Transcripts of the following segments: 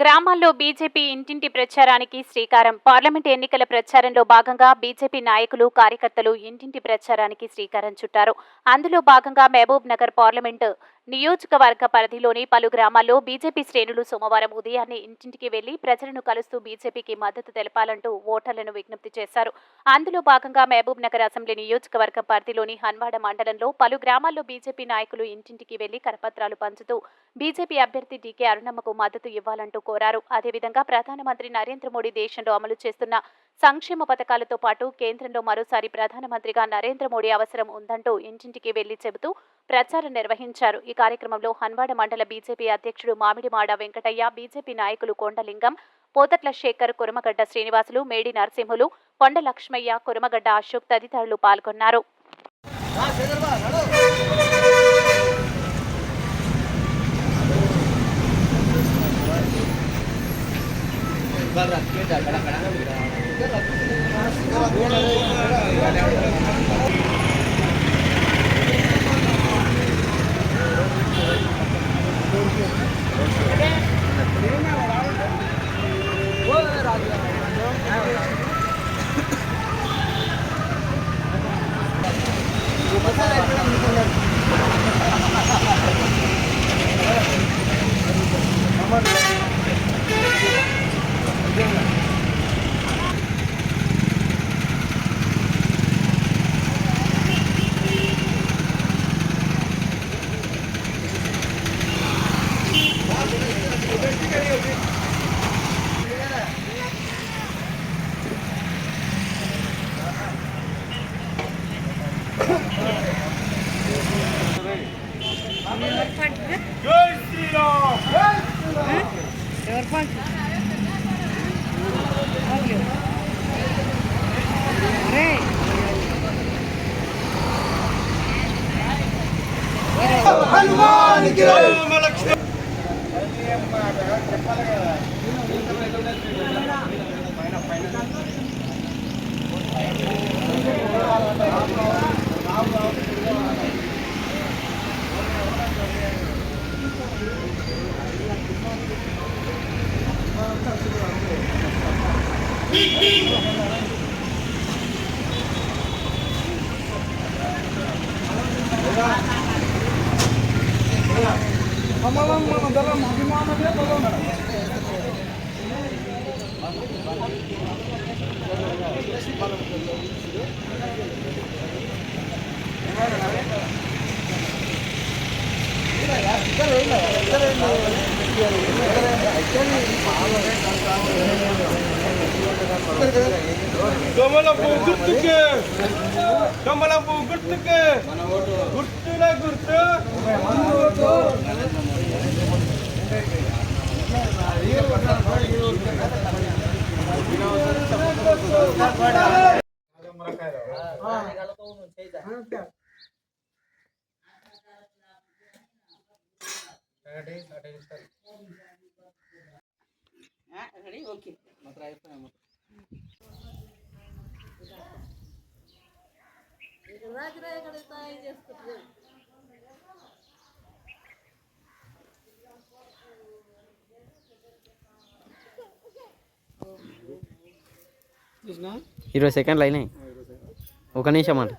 గ్రామాల్లో బీజేపీ ఇంటింటి ప్రచారానికి శ్రీకారం. పార్లమెంట్ ఎన్నికల ప్రచారంలో భాగంగా బీజేపీ నాయకులు, కార్యకర్తలు ఇంటింటి ప్రచారానికి శ్రీకారం చుట్టారు. అందులో భాగంగా మహబూబ్ నగర్ పార్లమెంటు నియోజకవర్గ పరిధిలోని పలు గ్రామాల్లో బీజేపీ శ్రేణులు సోమవారం ఉదయాన్నే ఇంటింటికి వెళ్లి ప్రజలను కలుస్తూ బీజేపీకి మద్దతు తెలపాలంటూ ఓటర్లను విజ్ఞప్తి చేశారు. అందులో భాగంగా మహబూబ్ నగర్ అసెంబ్లీ నియోజకవర్గ పరిధిలోని హన్వాడ మండలంలో పలు గ్రామాల్లో బీజేపీ నాయకులు ఇంటింటికి వెళ్లి కరపత్రాలు పంచుతూ బీజేపీ అభ్యర్థి డీకే అరుణమ్మకు మద్దతు ఇవ్వాలంటూ కోరారు. అదేవిధంగా ప్రధానమంత్రి నరేంద్ర మోడీ దేశంలో అమలు చేస్తున్న సంక్షేమ పథకాలతో పాటు కేంద్రంలో మరోసారి ప్రధానమంత్రిగా నరేంద్ర మోడీ అవసరం ఉందంటూ ఇంటింటికి వెళ్లి చెబుతూ ప్రచారం నిర్వహించారు. ఈ కార్యక్రమంలో హన్వాడ మండల బీజేపీ అధ్యక్షుడు మామిడిమాడ వెంకటయ్య, బీజేపీ నాయకులు కొండలింగం, పోతట్ల శేఖర్, కురమగడ్డ శ్రీనివాసులు, మేడి నరసింహులు, కొండ లక్ష్మయ్య, కురమగడ్డ అశోక్ తదితరులు పాల్గొన్నారు. కమలపు గుర్తుకే గుర్తులే గుర్తు ఓకే ఇరవై సెకండ్లు అయినాయి. ఒక నిమిషం అంట.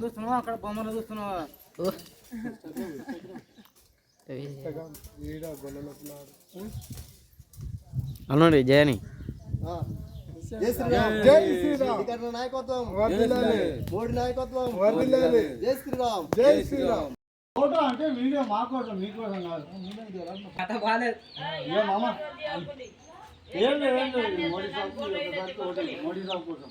చూస్తున్నావా అక్కడ బొమ్మలు చూస్తున్నావా? అవునండి జయని నాయకత్వం మోడీ నాయకత్వం జై శ్రీరామ్ జై శ్రీరామ్. ఫోటో అంటే వీడియో మాకోసం మీకోసం కాదు. మామ ఏం లేదు మోడీ సాబ్ మోడీ సాబ్ కోసం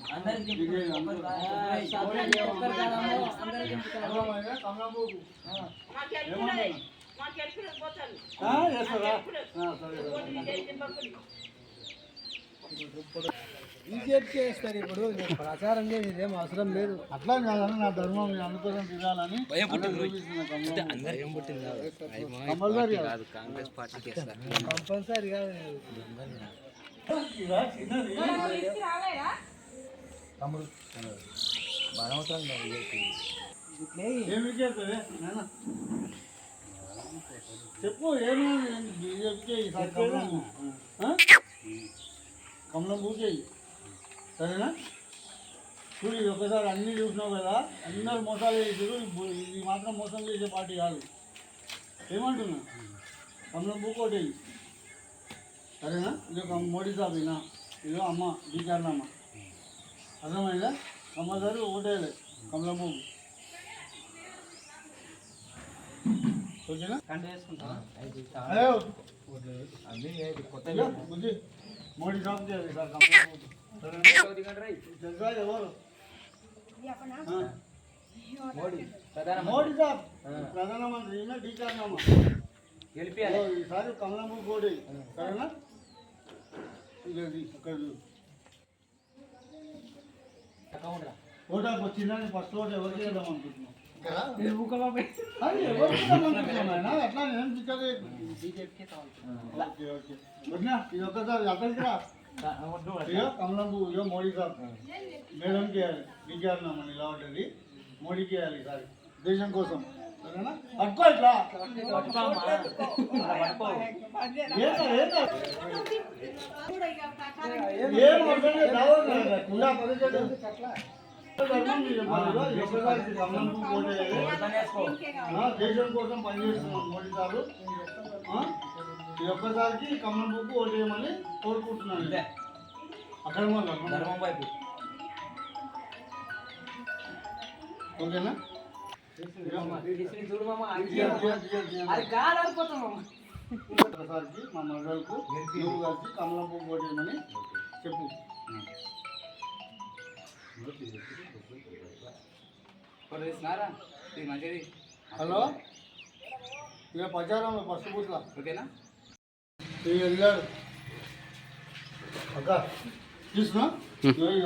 బీజేపీకి వేస్తారు ఇప్పుడు ప్రచారం చేసి ఇదేం అవసరం లేదు. అట్లా కాదని నా ధర్మం నేను అనుకోవడం తినాలని కంపల్సరీ కాదు. తమ్ముడు చెప్పు ఏమైంది బీజేపీకి కమలం పూజ సరేనా? చూడు ఇది ఒకసారి అన్నీ చూసినావు కదా, అందరూ మోసాలు చేసారు, ఇది మాత్రం మోసం చేసే పార్టీ కాదు. ఏమంటున్నా కమలం పూజ ఒకటి సరేనా? ఇది ఒక మోడీ సాబ్ అయినా ఇదో అమ్మ డీకారణమ్మ అర్థమైందా? కంపల్సరీ ఓటేయాలి కమలం పువ్వు. ఓకేనా? బుద్ధి మోడీ సాబ్ చేయాలి సార్ కమలం పువ్వు. తెలుసా ఎవరు? మోడీ సాబ్ ప్రధానమంత్రి డీకారణమ్మ ఈసారి కమలం పువ్వు ఓటే సరేనా? ఇక్కడ ఓటాకు వచ్చిందని ఫస్ట్ ఓటు ఎవరికి వేద్దాం అనుకుంటున్నాం? అట్లా నేను ఓకే ఓకే ఇది ఒక్కసారి అతనికి రా. ఇయో కమలం పువ్వు ఇయో మోడీ సార్ మేడంకి వేయాలి. డీకారణమ్మ ఇలా ఉంటుంది, మోడీకి వేయాలి ఈసారి దేశం కోసం. సరేనా? పట్టుకో ఇట్లా ఏం అవసరం లేదు. కుండా పరిచయం దేశం కోసం పనిచేస్తున్నాం మోడీ సారు. ఈ ఒక్కసారికి కమలం పువ్వు ఓటు వేయమని కోరుకుంటున్నాను. అక్కడ ధర్మం వైపు ఓకేనా? ఒకసారికి మా మరదలకు నువ్వు కలిసి కమలం పువ్వు ఓటు వేయమని చెప్పు. హలో ఇక ప్రచారంలో ఫస్ట్ బూత్లా ఓకేనా? వెళ్ళారు అక్క చూసినా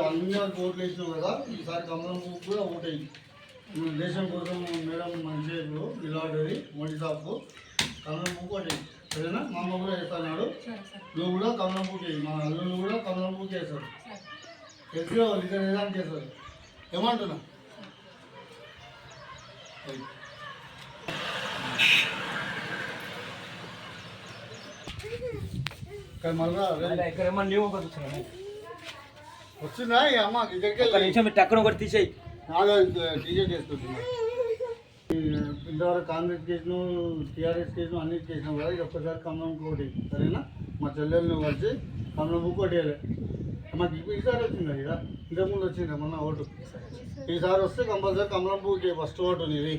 అందరికి ఓట్లు వేసినావు కదా, ఈసారి కమలం పువ్వు కూడా ఓటు వేయి. దేశం కోసం మేడం మంచి నిలబడేది మోడీ సాబ్కు కమలం పువ్వు ఓటు వేయి. సరేనా? మా అమ్మ కూడా వేస్తున్నాడు, నువ్వు కూడా కమలం పువ్వు వేయి. మా అల్లుళ్ళు కూడా కమలం పువ్వు చేస్తారు. తెలిసి వాళ్ళు ఇక్కడ ఏదానికి చేస్తారు. ఏమంటున్నా? మళ్ళా వచ్చిందా ఈ అమ్మ ఇక్కడికి అక్కడ ఒకటి తీసేయి. టీజే చేసుకుంటున్నా. ఇంతవరకు కాంగ్రెస్ చేసినావు, టీఆర్ఎస్ చేసినావు, అన్ని చేసినావు కదా, ఇది ఒక్కసారి కమలం కోటి సరేనా? మా చెల్లెల్ని కలిసి కమలం పువ్వు కొట్టేయాలి. మాకు ఈసారి వచ్చిందా ఇక ఇంతకుముందు వచ్చిందా మొన్న ఓటు? ఈసారి వస్తే కంపల్సరీ కమలం పువ్వుకి ఫస్ట్ ఓటు నీది.